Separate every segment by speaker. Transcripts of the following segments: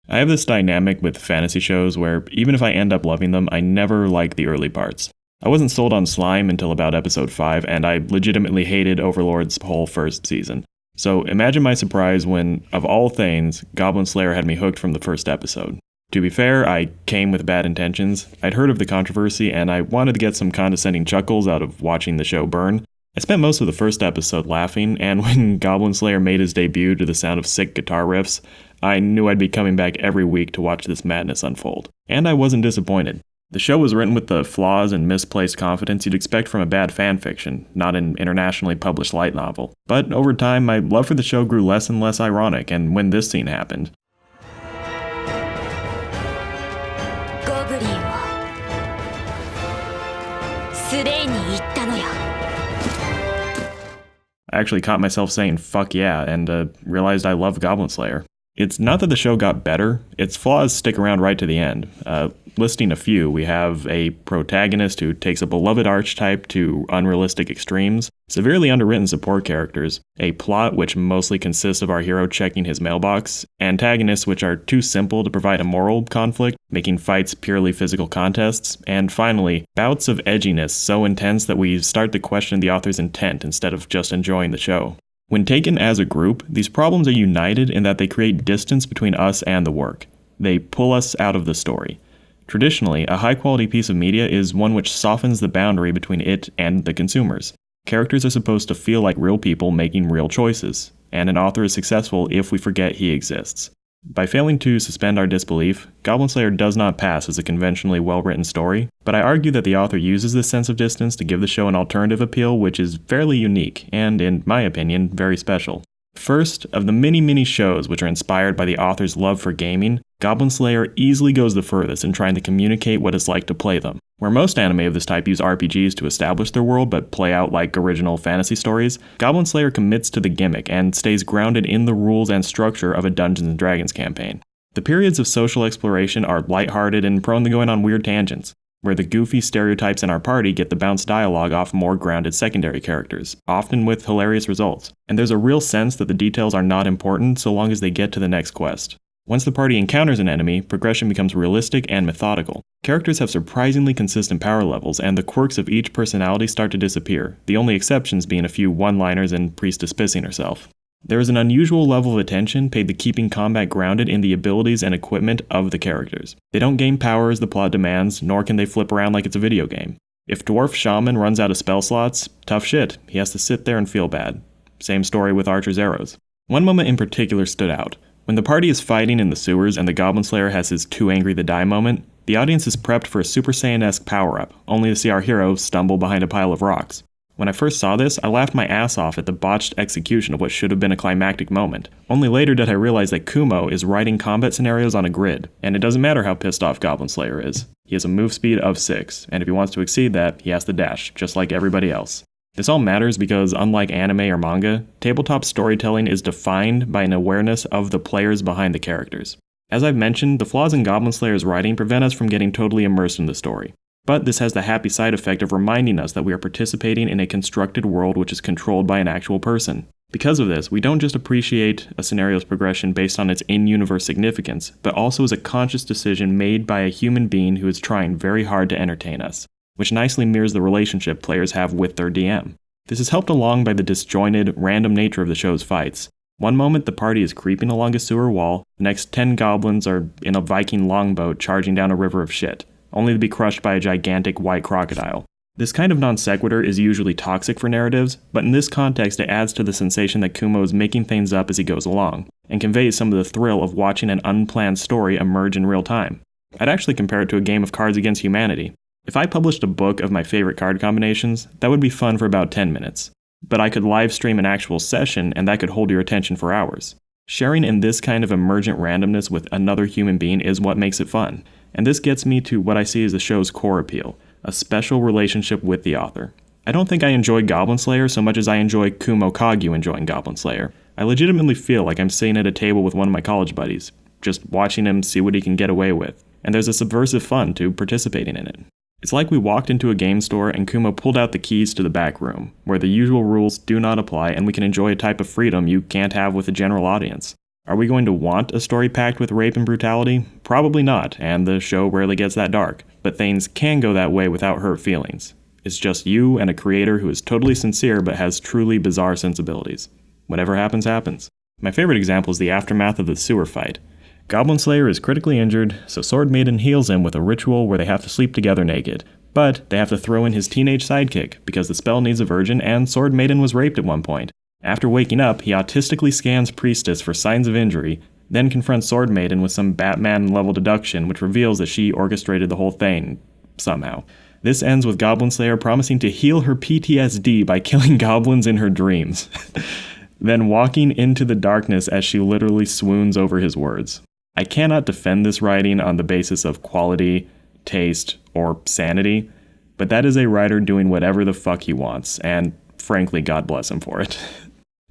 Speaker 1: I have this dynamic with fantasy shows where even if I end up loving them, I never like the early parts. I wasn't sold on Slime until about episode 5, and I legitimately hated Overlord's whole first season. So imagine my surprise when, of all things, Goblin Slayer had me hooked from the first episode. To be fair, I came with bad intentions. I'd heard of the controversy, and I wanted to get some condescending chuckles out of watching the show burn. I spent most of the first episode laughing, and when Goblin Slayer made his debut to the sound of sick guitar riffs, I knew I'd be coming back every week to watch this madness unfold. And I wasn't disappointed. The show was written with the flaws and misplaced confidence you'd expect from a bad fanfiction, not an internationally published light novel. But over time, my love for the show grew less and less ironic, and when this scene happened, I actually caught myself saying fuck yeah and realized I love Goblin Slayer. It's not that the show got better, its flaws stick around right to the end. Listing a few, we have a protagonist who takes a beloved archetype to unrealistic extremes, severely underwritten support characters, a plot which mostly consists of our hero checking his mailbox, antagonists which are too simple to provide a moral conflict, making fights purely physical contests, and finally, bouts of edginess so intense that we start to question the author's intent instead of just enjoying the show. When taken as a group, these problems are united in that they create distance between us and the work. They pull us out of the story. Traditionally, a high-quality piece of media is one which softens the boundary between it and the consumers. Characters are supposed to feel like real people making real choices, and an author is successful if we forget he exists. By failing to suspend our disbelief, Goblin Slayer does not pass as a conventionally well-written story, but I argue that the author uses this sense of distance to give the show an alternative appeal which is fairly unique, and, in my opinion, very special. First, of the many shows which are inspired by the author's love for gaming, Goblin Slayer easily goes the furthest in trying to communicate what it's like to play them. Where most anime of this type use RPGs to establish their world but play out like original fantasy stories, Goblin Slayer commits to the gimmick and stays grounded in the rules and structure of a Dungeons & Dragons campaign. The periods of social exploration are lighthearted and prone to going on weird tangents, where the goofy stereotypes in our party get the bounce dialogue off more grounded secondary characters, often with hilarious results. And there's a real sense that the details are not important so long as they get to the next quest. Once the party encounters an enemy, progression becomes realistic and methodical. Characters have surprisingly consistent power levels, and the quirks of each personality start to disappear, the only exceptions being a few one-liners and Priestess pissing herself. There is an unusual level of attention paid to keeping combat grounded in the abilities and equipment of the characters. They don't gain power as the plot demands, nor can they flip around like it's a video game. If Dwarf Shaman runs out of spell slots, tough shit, he has to sit there and feel bad. Same story with Archer's arrows. One moment in particular stood out. When the party is fighting in the sewers and the Goblin Slayer has his too angry to die moment, the audience is prepped for a Super Saiyan-esque power-up, only to see our hero stumble behind a pile of rocks. When I first saw this, I laughed my ass off at the botched execution of what should have been a climactic moment. Only later did I realize that Kumo is writing combat scenarios on a grid, and it doesn't matter how pissed off Goblin Slayer is. He has a move speed of 6, and if he wants to exceed that, he has to dash, just like everybody else. This all matters because, unlike anime or manga, tabletop storytelling is defined by an awareness of the players behind the characters. As I've mentioned, the flaws in Goblin Slayer's writing prevent us from getting totally immersed in the story. But this has the happy side effect of reminding us that we are participating in a constructed world which is controlled by an actual person. Because of this, we don't just appreciate a scenario's progression based on its in-universe significance, but also as a conscious decision made by a human being who is trying very hard to entertain us, which nicely mirrors the relationship players have with their DM. This is helped along by the disjointed, random nature of the show's fights. One moment the party is creeping along a sewer wall, the next 10 goblins are in a Viking longboat charging down a river of shit, only to be crushed by a gigantic white crocodile. This kind of non sequitur is usually toxic for narratives, but in this context it adds to the sensation that Kumo is making things up as he goes along, and conveys some of the thrill of watching an unplanned story emerge in real time. I'd actually compare it to a game of Cards Against Humanity. If I published a book of my favorite card combinations, that would be fun for about 10 minutes. But I could live stream an actual session and that could hold your attention for hours. Sharing in this kind of emergent randomness with another human being is what makes it fun. And this gets me to what I see as the show's core appeal, a special relationship with the author. I don't think I enjoy Goblin Slayer so much as I enjoy Kumo Kagyu enjoying Goblin Slayer. I legitimately feel like I'm sitting at a table with one of my college buddies, just watching him see what he can get away with, and there's a subversive fun to participating in it. It's like we walked into a game store and Kumo pulled out the keys to the back room, where the usual rules do not apply and we can enjoy a type of freedom you can't have with the general audience. Are we going to want a story packed with rape and brutality? Probably not, and the show rarely gets that dark, but things can go that way without hurt feelings. It's just you and a creator who is totally sincere but has truly bizarre sensibilities. Whatever happens, happens. My favorite example is the aftermath of the sewer fight. Goblin Slayer is critically injured, so Sword Maiden heals him with a ritual where they have to sleep together naked. But they have to throw in his teenage sidekick, because the spell needs a virgin and Sword Maiden was raped at one point. After waking up, he autistically scans Priestess for signs of injury, then confronts Sword Maiden with some Batman-level deduction which reveals that she orchestrated the whole thing, somehow. This ends with Goblin Slayer promising to heal her PTSD by killing goblins in her dreams, then walking into the darkness as she literally swoons over his words. I cannot defend this writing on the basis of quality, taste, or sanity, but that is a writer doing whatever the fuck he wants, and frankly, God bless him for it.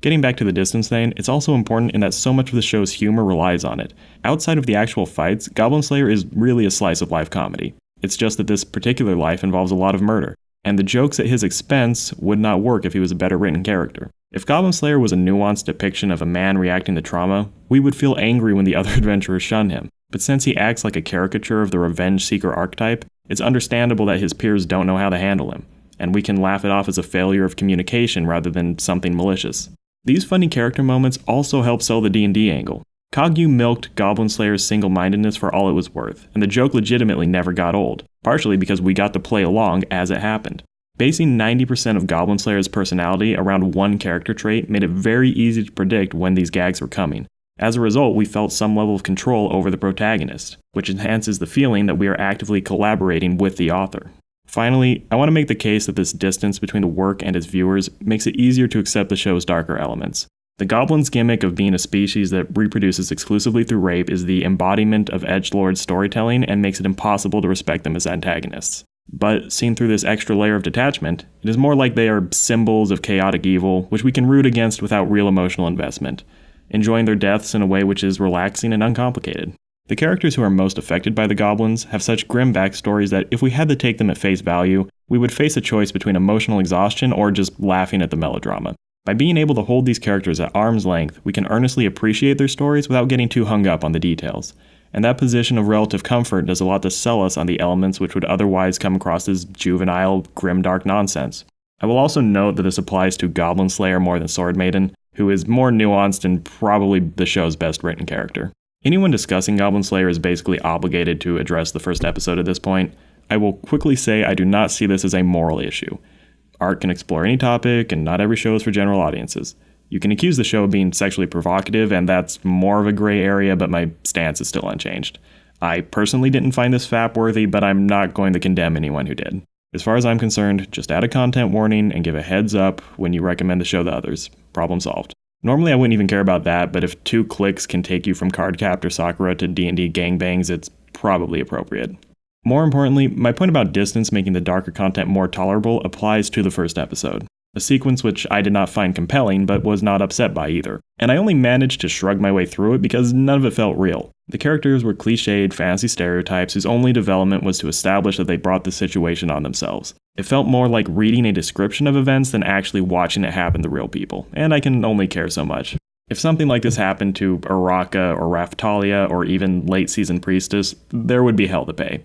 Speaker 1: Getting back to the distance thing, it's also important in that so much of the show's humor relies on it. Outside of the actual fights, Goblin Slayer is really a slice-of-life comedy. It's just that this particular life involves a lot of murder, and the jokes at his expense would not work if he was a better written character. If Goblin Slayer was a nuanced depiction of a man reacting to trauma, we would feel angry when the other adventurers shun him. But since he acts like a caricature of the revenge seeker archetype, it's understandable that his peers don't know how to handle him, and we can laugh it off as a failure of communication rather than something malicious. These funny character moments also help sell the D&D angle. Kagyu milked Goblin Slayer's single-mindedness for all it was worth, and the joke legitimately never got old, partially because we got to play along as it happened. Basing 90% of Goblin Slayer's personality around one character trait made it very easy to predict when these gags were coming. As a result, we felt some level of control over the protagonist, which enhances the feeling that we are actively collaborating with the author. Finally, I want to make the case that this distance between the work and its viewers makes it easier to accept the show's darker elements. The Goblin's gimmick of being a species that reproduces exclusively through rape is the embodiment of edgelord storytelling and makes it impossible to respect them as antagonists. But seen through this extra layer of detachment, it is more like they are symbols of chaotic evil, which we can root against without real emotional investment, enjoying their deaths in a way which is relaxing and uncomplicated. The characters who are most affected by the goblins have such grim backstories that if we had to take them at face value, we would face a choice between emotional exhaustion or just laughing at the melodrama. By being able to hold these characters at arm's length, we can earnestly appreciate their stories without getting too hung up on the details. And that position of relative comfort does a lot to sell us on the elements which would otherwise come across as juvenile, grimdark nonsense. I will also note that this applies to Goblin Slayer more than Sword Maiden, who is more nuanced and probably the show's best written character. Anyone discussing Goblin Slayer is basically obligated to address the first episode at this point. I will quickly say I do not see this as a moral issue. Art can explore any topic, and not every show is for general audiences. You can accuse the show of being sexually provocative, and that's more of a gray area, but my stance is still unchanged. I personally didn't find this FAP-worthy, but I'm not going to condemn anyone who did. As far as I'm concerned, just add a content warning and give a heads up when you recommend the show to others. Problem solved. Normally I wouldn't even care about that, but if 2 clicks can take you from Cardcaptor Sakura to D&D gangbangs, it's probably appropriate. More importantly, my point about distance making the darker content more tolerable applies to the first episode. A sequence which I did not find compelling, but was not upset by either. And I only managed to shrug my way through it because none of it felt real. The characters were cliched, fantasy stereotypes whose only development was to establish that they brought the situation on themselves. It felt more like reading a description of events than actually watching it happen to real people, and I can only care so much. If something like this happened to Araka or Raftalia or even late season Priestess, there would be hell to pay.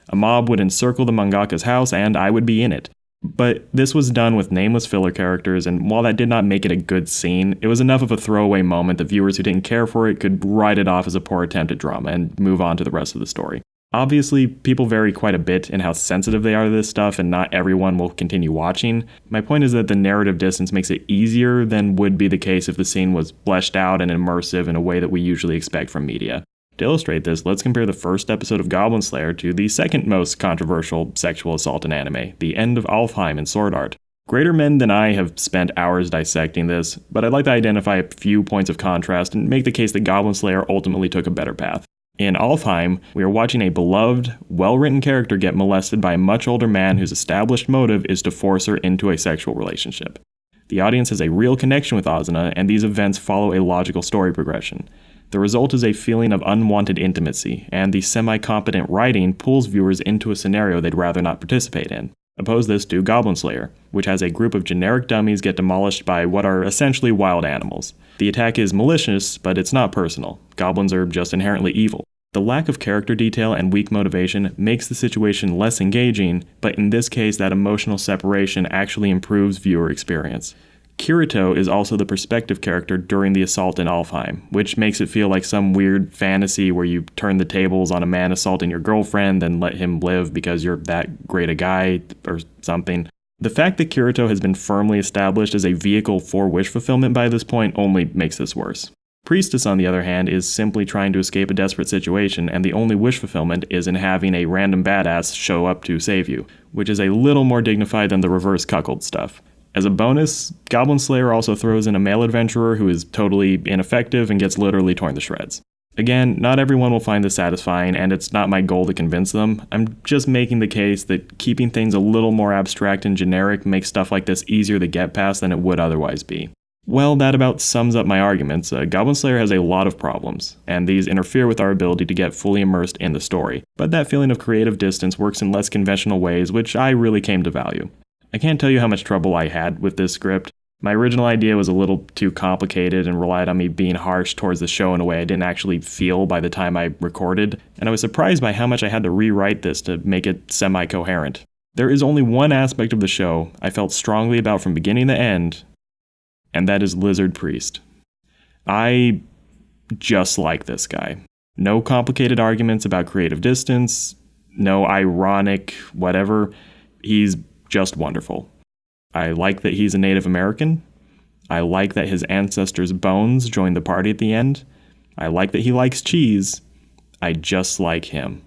Speaker 1: A mob would encircle the mangaka's house and I would be in it. But this was done with nameless filler characters, and while that did not make it a good scene, it was enough of a throwaway moment that viewers who didn't care for it could write it off as a poor attempt at drama and move on to the rest of the story. Obviously, people vary quite a bit in how sensitive they are to this stuff, and not everyone will continue watching. My point is that the narrative distance makes it easier than would be the case if the scene was fleshed out and immersive in a way that we usually expect from media. To illustrate this, let's compare the first episode of Goblin Slayer to the second most controversial sexual assault in anime, the end of Alfheim in Sword Art. Greater men than I have spent hours dissecting this, but I'd like to identify a few points of contrast and make the case that Goblin Slayer ultimately took a better path. In Alfheim, we are watching a beloved, well-written character get molested by a much older man whose established motive is to force her into a sexual relationship. The audience has a real connection with Asuna, and these events follow a logical story progression. The result is a feeling of unwanted intimacy, and the semi-competent writing pulls viewers into a scenario they'd rather not participate in. Oppose this to Goblin Slayer, which has a group of generic dummies get demolished by what are essentially wild animals. The attack is malicious, but it's not personal. Goblins are just inherently evil. The lack of character detail and weak motivation makes the situation less engaging, but in this case that emotional separation actually improves viewer experience. Kirito is also the perspective character during the assault in Alfheim, which makes it feel like some weird fantasy where you turn the tables on a man assaulting your girlfriend and let him live because you're that great a guy or something. The fact that Kirito has been firmly established as a vehicle for wish fulfillment by this point only makes this worse. Priestess, on the other hand, is simply trying to escape a desperate situation, and the only wish fulfillment is in having a random badass show up to save you, which is a little more dignified than the reverse cuckold stuff. As a bonus, Goblin Slayer also throws in a male adventurer who is totally ineffective and gets literally torn to shreds. Again, not everyone will find this satisfying, and it's not my goal to convince them. I'm just making the case that keeping things a little more abstract and generic makes stuff like this easier to get past than it would otherwise be. Well, that about sums up my arguments. Goblin Slayer has a lot of problems, and these interfere with our ability to get fully immersed in the story. But that feeling of creative distance works in less conventional ways, which I really came to value. I can't tell you how much trouble I had with this script. My original idea was a little too complicated and relied on me being harsh towards the show in a way I didn't actually feel by the time I recorded, and I was surprised by how much I had to rewrite this to make it semi-coherent. There is only one aspect of the show I felt strongly about from beginning to end, and that is Lizard Priest. I just like this guy. No complicated arguments about creative distance, no ironic whatever. He's just wonderful. I like that he's a Native American. I like that his ancestors' bones joined the party at the end. I like that he likes cheese. I just like him.